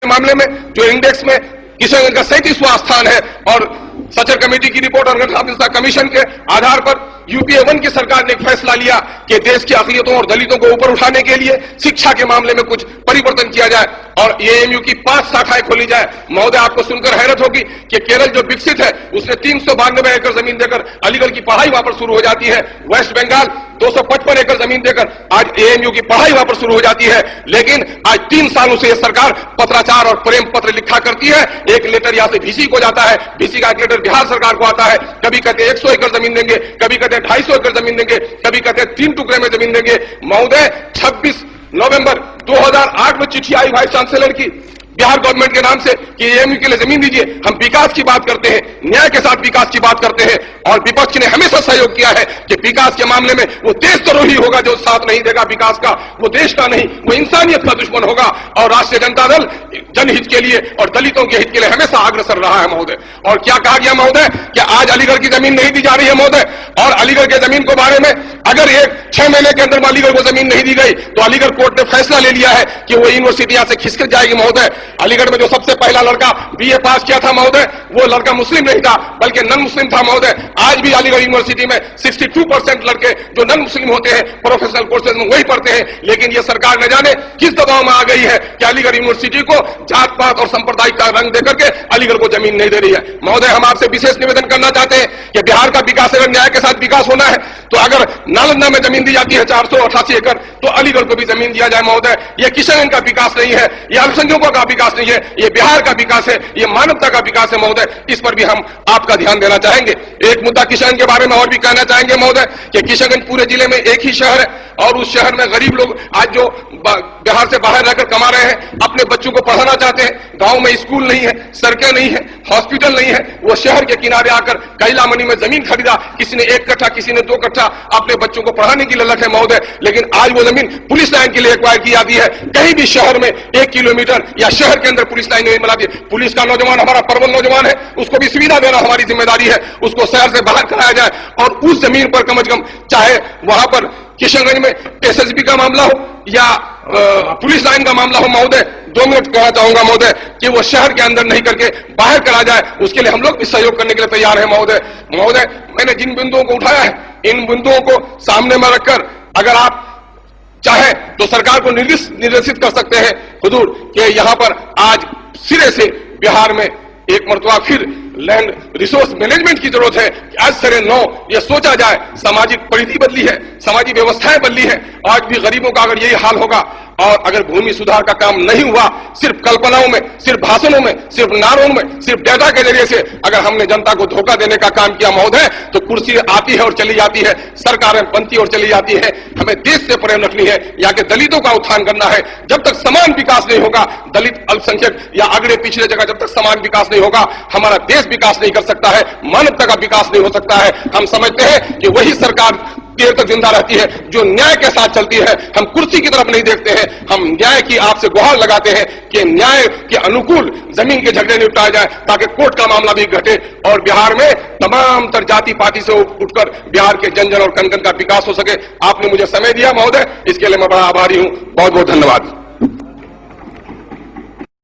मामले में जो इंडेक्स में किशनगंज का 37वां स्थान है और सचर कमेटी की रिपोर्ट और गठन कमीशन के आधार पर यूपीए 1 की सरकार ने एक फैसला लिया कि देश की अक़लियतों और दलितों को ऊपर उठाने के लिए शिक्षा के मामले में कुछ परिवर्तन किया जाए और एएमयू की 5 शाखाएं खोली जाए। महोदय, आपको सुनकर हैरत होगी कि केरल जो विकसित है उसने 392 एकड़ जमीन देकर अलीगढ़ की पढ़ाई वहां पर शुरू हो जाती है। वेस्ट बंगाल 255 एकड़ जमीन देकर आज एएमयू की पढ़ाई वहां पर शुरू हो जाती है। लेकिन आज 3 सालों से यह सरकार पत्राचार और प्रेम पत्र लिखा करती है। एक लेटर यहां से VC को जाता है, VC का एक लेटर बिहार सरकार को आता है। कभी कहते 100 एकड़ जमीन देंगे, कभी कहते 250 एकड़ जमीन देंगे, कभी कहते 3 टुकड़े में जमीन देंगे। महोदय, 26 नवंबर 2008 में चिट्ठी आई वाइस चांसलर की बिहार गवर्नमेंट के नाम से कि एएमयू के लिए जमीन दीजिए। हम विकास की बात करते हैं, न्याय के साथ विकास की बात करते हैं और विपक्ष ने हमेशा सहयोग किया है कि विकास के मामले में वो देशद्रोही होगा जो साथ नहीं देगा विकास का, वो देश का नहीं, वो इंसानियत का दुश्मन होगा। और राष्ट्रीय जनता दल जनहित के लिए और दलितों के हित के लिए हमेशा अग्रसर रहा है। महोदय, और क्या कहा गया महोदय कि आज अलीगढ़ की जमीन नहीं दी जा रही है महोदय, और अलीगढ़ के जमीन के बारे में अगर 6 महीने के अंदर अलीगढ़ को जमीन नहीं दी गई तो अलीगढ़ कोर्ट ने फैसला ले लिया है कि वो यूनिवर्सिटी यहां से खिसक जाएगी। महोदय, अलीगढ़ में जो सबसे पहला लड़का BA पास किया था महोदय, वो लड़का मुस्लिम नहीं था बल्कि नन मुस्लिम था। महोदय, आज भी अलीगढ़ यूनिवर्सिटी में 62% लड़के जो नन मुस्लिम होते हैं प्रोफेशनल कोर्सेज में वही पढ़ते हैं। लेकिन ये सरकार न जाने किस दबाव में आ गई है कि अलीगढ़ यूनिवर्सिटी को जात पात और सांप्रदायिक का रंग देकर के अलीगढ़ को जमीन नहीं दे रही है। महोदय, हम आपसे विशेष निवेदन करना चाहते हैं कि बिहार का विकास अगर न्याय के साथ विकास होना है तो अगर नालंदा में जमीन दी जाती है 488 एकड़ तो अलीगढ़ को भी जमीन दिया जाए। महोदय, यह किशनगंज का विकास नहीं है, यह अल्पसंख्यकों का विकास नहीं है, यह बिहार का विकास है, यह मानवता का विकास है। महोदय, इस पर भी हम आपका ध्यान देना चाहेंगे। एक मुद्दा किशनगंज के बारे में और भी कहना चाहेंगे महोदय कि किशनगंज पूरे जिले में एक ही शहर है और उस शहर में गरीब लोग आज जो बिहार से बाहर रहकर कमा रहे हैं, अपने बच्चों को पढ़ाना चाहते हैं। गांव में स्कूल नहीं है, सड़कें नहीं है, हॉस्पिटल नहीं है, वो शहर के किनारे आकर कैलामनी में जमीन खरीदा, किसी ने 1 कट्ठा, किसी ने 2 कट्ठा, अपने बच्चों को पढ़ाने की ललक है महोदय। लेकिन आज वो जमीन पुलिस लाइन के लिए एक्वायर की जाती है। कहीं भी शहर में 1 किलोमीटर या शहर के अंदर पुलिस लाइन नहीं बनाती। पुलिस का नौजवान हमारा प्रबल नौजवान है, उसको भी सुविधा देना हमारी जिम्मेदारी है, उसको शहर से बाहर कराया जाए और उस जमीन पर कम से कम, चाहे वहां पर किशनगंज में SSB का मामला हो या पुलिस लाइन का मामला हो, महोदय 2 मिनट कहना चाहूंगा महोदय कि वो शहर के अंदर नहीं करके बाहर करा जाए, उसके लिए हम लोग भी सहयोग करने के लिए तैयार हैं। महोदय, मैंने जिन बिंदुओं को उठाया है इन बिंदुओं को सामने में रखकर अगर आप चाहे तो सरकार को निर्देशित कर सकते हैं हुजूर कि यहां पर आज सिरे से बिहार में एक मरतबा फिर लैंड रिसोर्स मैनेजमेंट की जरूरत है कि आज सरे 9 यह सोचा जाए। सामाजिक परिधि बदली है, सामाजिक व्यवस्थाएं बदली है, आज भी गरीबों का अगर यही हाल होगा और अगर भूमि सुधार का काम नहीं हुआ, सिर्फ कल्पनाओं में, सिर्फ भाषणों में, सिर्फ नारों में, सिर्फ डेटा के जरिए से अगर हमने जनता को धोखा देने का काम किया महोदय तो कुर्सी आती है और चली जाती है, सरकारें बनती और चली जाती है। हमें देश से प्रेम रखनी है, यहाँ के दलितों का उत्थान करना है। जब तक समान विकास नहीं होगा, दलित अल्पसंख्यक या अगड़े पिछड़े जगह जब तक समान विकास नहीं होगा, हमारा देश विकास नहीं कर सकता है, मानवता का विकास नहीं हो सकता है। हम समझते हैं कि वही सरकार देर तक जिंदा रहती है जो न्याय के साथ चलती है। हम कुर्सी की तरफ नहीं देखते हैं, हम न्याय की आपसे गुहार लगाते हैं कि न्याय के अनुकूल जमीन के झगड़े निपटाए जाए ताकि कोर्ट का मामला भी घटे और बिहार में तमाम तर जाति पाति से उठकर बिहार के जन जन और कन कन का विकास हो सके। आपने मुझे समय दिया महोदय, इसके लिए मैं बड़ा आभारी हूं। बहुत बहुत धन्यवाद।